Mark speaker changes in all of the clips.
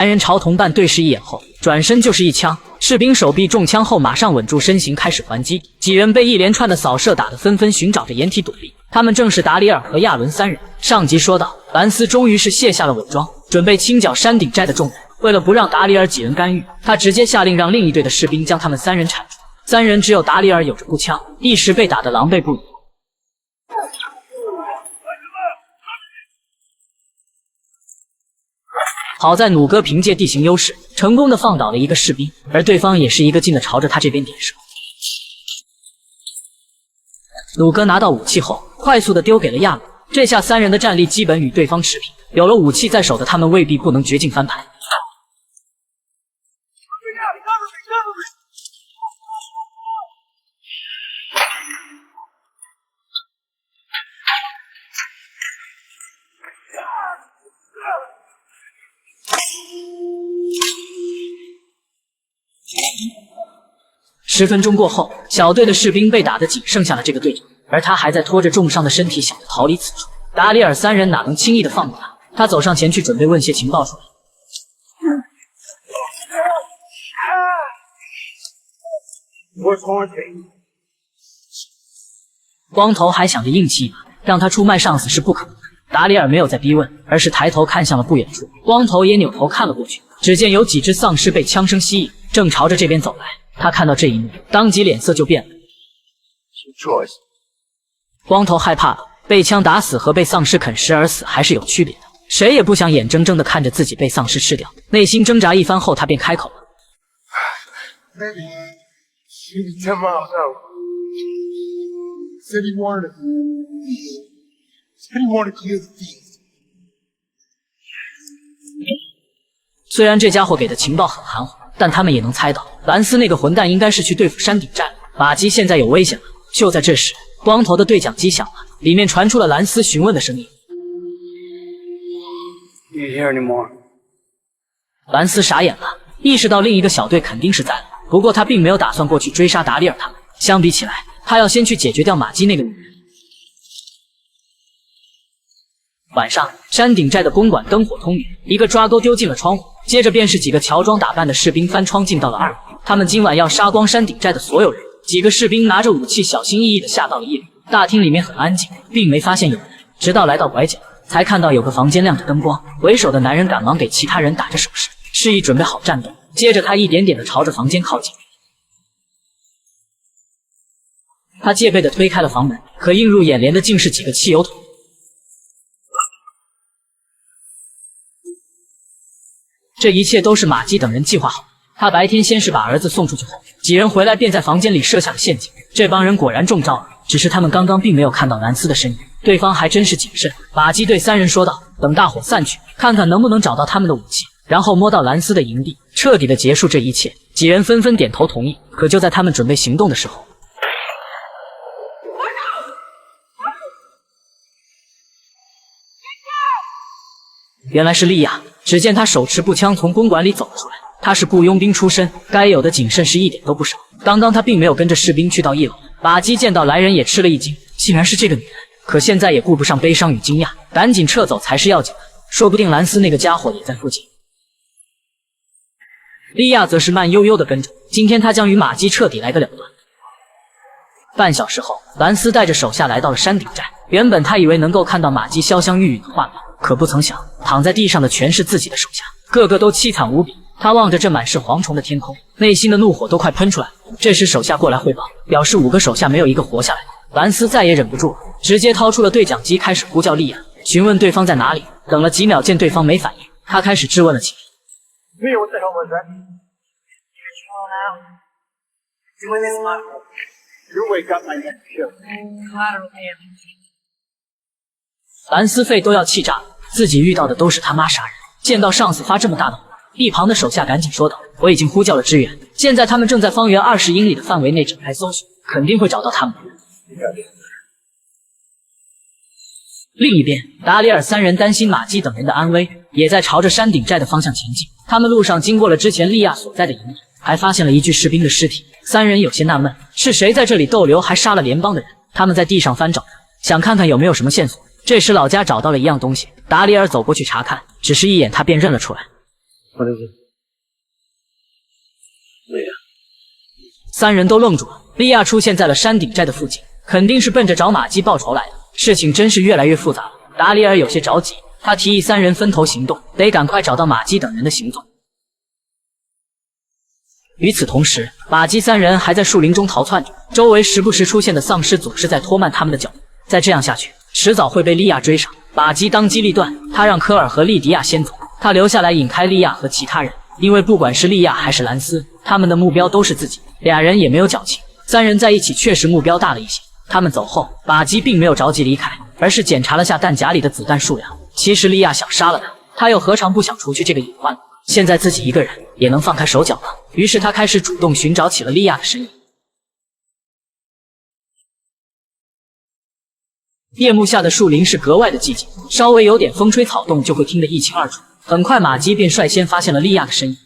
Speaker 1: 男人朝同伴对视一眼后，转身就是一枪。士兵手臂中枪后，马上稳住身形，开始还击。几人被一连串的扫射打得纷纷寻找着掩体躲避。他们正是达里尔和亚伦三人。上集说到，兰斯终于是卸下了伪装，准备清剿山顶寨的众人。为了不让达里尔几人干预，他直接下令让另一队的士兵将他们三人铲除。三人只有达里尔有着步枪，一时被打得狼狈不已。好在弩哥凭借地形优势，成功的放倒了一个士兵，而对方也是一个劲的朝着他这边点射。弩哥拿到武器后，快速的丢给了亚伦，这下三人的战力基本与对方持平，有了武器在手的他们未必不能绝境翻盘。10分钟过后，小队的士兵被打得仅剩下了这个队长，而他还在拖着重伤的身体想着逃离此处。达里尔三人哪能轻易的放过他？他走上前去准备问些情报出来。光头还想着硬气一把，让他出卖上司是不可能的。达里尔没有再逼问，而是抬头看向了不远处。光头也扭头看了过去，只见有几只丧尸被枪声吸引，正朝着这边走来。他看到这一幕，当即脸色就变了。光头害怕了，被枪打死和被丧尸啃食而死还是有区别的。谁也不想眼睁睁地看着自己被丧尸吃掉。内心挣扎一番后，他便开口了。虽然这家伙给的情报很含糊，但他们也能猜到，兰斯那个混蛋应该是去对付山顶寨了。马基现在有危险了。就在这时，光头的对讲机响了，里面传出了兰斯询问的声音。兰斯傻眼了，意识到另一个小队肯定是在了，不过他并没有打算过去追杀达里尔他们。相比起来，他要先去解决掉马基那个女人。晚上，山顶寨的公馆灯火通明，一个抓钩丢进了窗户，接着便是几个乔装打扮的士兵翻窗进到了2楼。他们今晚要杀光山顶寨的所有人。几个士兵拿着武器，小心翼翼地下到了1楼。大厅里面很安静，并没发现有人，直到来到拐角，才看到有个房间亮着灯光。为首的男人赶忙给其他人打着手势，示意准备好战斗。接着他一点点地朝着房间靠近。他戒备地推开了房门，可映入眼帘的竟是几个汽油桶。这一切都是马基等人计划好的。他白天先是把儿子送出去后，几人回来便在房间里设下了陷阱。这帮人果然中招了，只是他们刚刚并没有看到兰斯的身影。对方还真是谨慎。马基对3人说道：“等大伙散去，看看能不能找到他们的武器，然后摸到兰斯的营地，彻底的结束这一切。”几人纷纷点头同意。可就在他们准备行动的时候，原来是莉亚。只见他手持步枪从公馆里走了出来。他是雇佣兵出身，该有的谨慎是一点都不少。刚刚他并没有跟着士兵去到1楼。马基见到来人也吃了一惊，竟然是这个女人。可现在也顾不上悲伤与惊讶，赶紧撤走才是要紧的。说不定兰斯那个家伙也在附近。莉亚则是慢悠悠地跟着，今天他将与马基彻底来个了断。半小时后，兰斯带着手下来到了山顶寨。原本他以为能够看到马基潇湘玉殒的画面，可不曾想，躺在地上的全是自己的手下，个个都凄惨无比。他望着这满是蝗虫的天空，内心的怒火都快喷出来了。这时手下过来汇报，表示5个手下没有一个活下来。兰斯再也忍不住了，直接掏出了对讲机，开始呼叫莉亚，询问对方在哪里。等了几秒，见对方没反应，他开始质问了起来。兰斯肺都要气炸了，自己遇到的都是他妈杀人，见到上司发这么大的火。一旁的手下赶紧说道：“我已经呼叫了支援，现在他们正在方圆20英里的范围内展开搜索，肯定会找到他们。”另一边，达里尔3人担心马基等人的安危，也在朝着山顶寨的方向前进。他们路上经过了之前莉亚所在的营地，还发现了一具士兵的尸体。3人有些纳闷，是谁在这里逗留，还杀了联邦的人？他们在地上翻找着，想看看有没有什么线索。这时老家找到了一样东西，达里尔走过去查看，只是一眼他便认了出来。三人都愣住了。莉亚出现在了山顶寨的附近，肯定是奔着找玛姬报仇来的。事情真是越来越复杂了。达里尔有些着急，他提议三人分头行动，得赶快找到玛姬等人的行踪。与此同时，玛姬三人还在树林中逃窜着，周围时不时出现的丧尸总是在拖慢他们的脚步。再这样下去，迟早会被莉亚追上。玛姬当机立断，他让科尔和莉迪亚先走，他留下来引开莉亚和其他人。因为不管是莉亚还是兰斯，他们的目标都是自己，俩人也没有矫情。三人在一起确实目标大了一些。他们走后，玛姬并没有着急离开，而是检查了下弹夹里的子弹数量。其实莉亚想杀了他，他又何尝不想除去这个隐患呢？现在自己一个人也能放开手脚了，于是他开始主动寻找起了莉亚的身影。夜幕下的树林是格外的寂静，稍微有点风吹草动就会听得一清二楚。很快，玛姬便率先发现了莉亚的身影。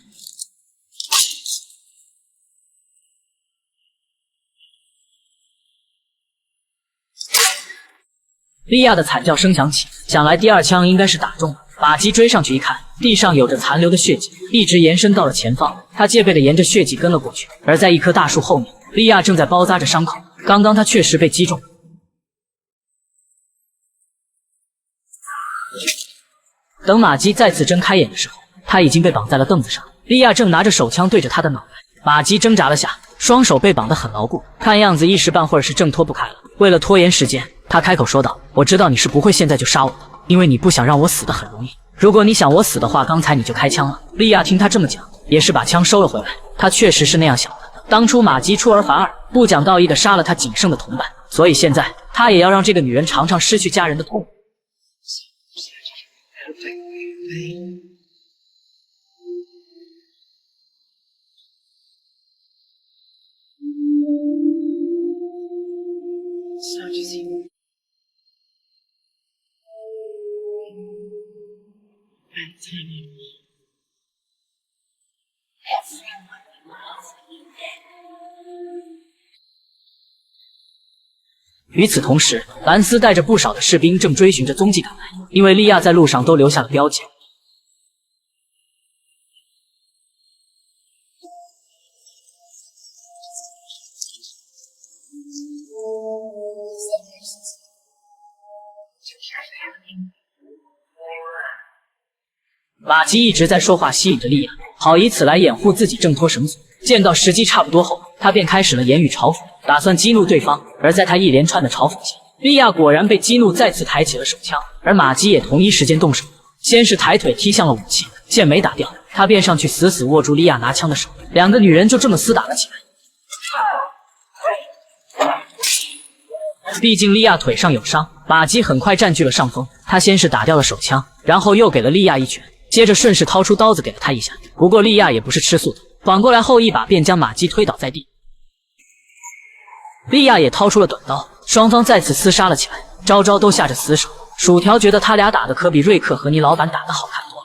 Speaker 1: 莉亚的惨叫声响起，想来第二枪应该是打中了。玛姬追上去一看，地上有着残留的血迹，一直延伸到了前方。他戒备地沿着血迹跟了过去，而在一棵大树后面，莉亚正在包扎着伤口。刚刚他确实被击中。等玛姬再次睁开眼的时候，他已经被绑在了凳子上。莉亚正拿着手枪对着他的脑袋。玛姬挣扎了下，双手被绑得很牢固，看样子一时半会儿是挣脱不开了。为了拖延时间，他开口说道：“我知道你是不会现在就杀我的，因为你不想让我死得很容易。如果你想我死的话，刚才你就开枪了。”莉亚听他这么讲，也是把枪收了回来。他确实是那样想的。当初玛姬出尔反尔，不讲道义地杀了他仅剩的同伴，所以现在他也要让这个女人尝尝失去家人的痛苦。与此同时，兰斯带着不少的士兵正追寻着踪迹赶来，因为莉亚在路上都留下了标记。玛姬一直在说话吸引着莉亚，好以此来掩护自己挣脱绳索。见到时机差不多后，他便开始了言语嘲讽，打算激怒对方。而在他一连串的嘲讽下，莉亚果然被激怒，再次抬起了手枪，而玛姬也同一时间动手，先是抬腿踢向了武器，见没打掉，他便上去死死握住莉亚拿枪的手，两个女人就这么厮打了起来。毕竟莉亚腿上有伤，玛姬很快占据了上风。他先是打掉了手枪，然后又给了莉亚一拳，接着顺势掏出刀子给了她一下。不过莉亚也不是吃素的，反过来后一把便将玛姬推倒在地。莉亚也掏出了短刀，双方再次厮杀了起来，招招都下着死手。薯条觉得他俩打的可比瑞克和你老板打的好看多了。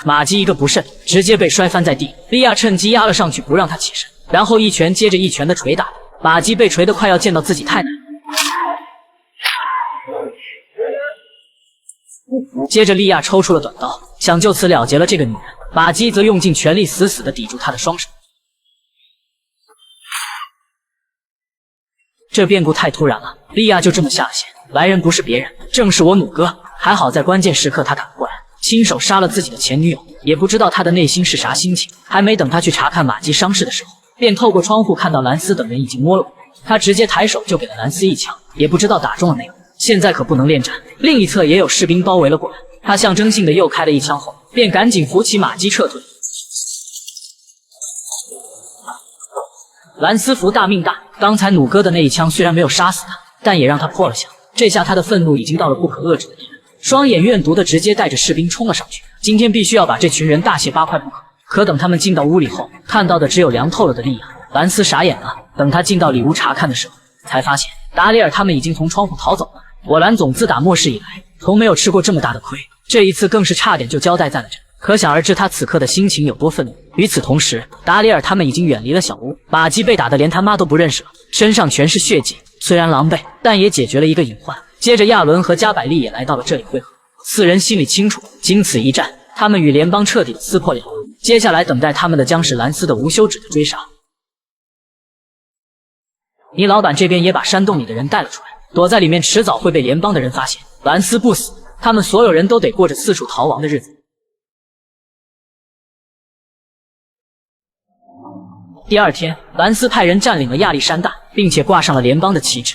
Speaker 1: 玛姬一个不慎，直接被摔翻在地。莉亚趁机压了上去，不让他起身，然后一拳接着一拳的捶打。玛姬被捶得快要见到自己太太。接着莉亚抽出了短刀，想就此了结了这个女人。玛姬则用尽全力死死地抵住她的双手。这变故太突然了，莉亚就这么下了线。来人不是别人，正是我弩哥。还好在关键时刻他赶过来，亲手杀了自己的前女友。也不知道他的内心是啥心情。还没等他去查看玛姬伤势的时候，便透过窗户看到兰斯等人已经摸了过来。他直接抬手就给了兰斯一枪，也不知道打中了没有。现在可不能恋战。另一侧也有士兵包围了过来，他象征性的又开了一枪后，便赶紧扶起玛姬撤退。兰斯福大命大，刚才弩哥的那一枪虽然没有杀死他，但也让他破了相。这下他的愤怒已经到了不可遏制的地步，双眼怨毒的直接带着士兵冲了上去。今天必须要把这群人大卸八块不可。可等他们进到屋里后，看到的只有凉透了的莉亚。兰斯傻眼了，等他进到里屋查看的时候，才发现达里尔他们已经从窗户逃走了。果然总自打末世以来，从没有吃过这么大的亏，这一次更是差点就交代在了这，可想而知他此刻的心情有多愤怒。与此同时，达里尔他们已经远离了小屋，玛姬被打得连他妈都不认识了，身上全是血迹，虽然狼狈，但也解决了一个隐患。接着，亚伦和加百利也来到了这里会合。四人心里清楚，经此一战，他们与联邦彻底的撕破脸。接下来等待他们的将是兰斯的无休止的追杀。你老板这边也把山洞里的人带了出来，躲在里面迟早会被联邦的人发现。兰斯不死，他们所有人都得过着四处逃亡的日子。第二天，兰斯派人占领了亚历山大，并且挂上了联邦的旗帜。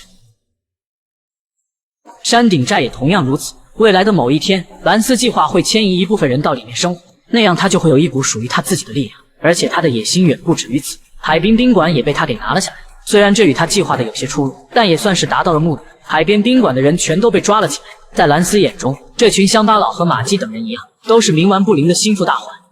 Speaker 1: 山顶寨也同样如此。未来的某一天，兰斯计划会迁移一部分人到里面生活，那样他就会有一股属于他自己的力量。而且他的野心远不止于此，海滨宾馆也被他给拿了下来。虽然这与他计划的有些出入，但也算是达到了目的。海边宾馆的人全都被抓了起来。在兰斯眼中，这群乡巴佬和马基等人一样，都是冥顽不灵的心腹大患。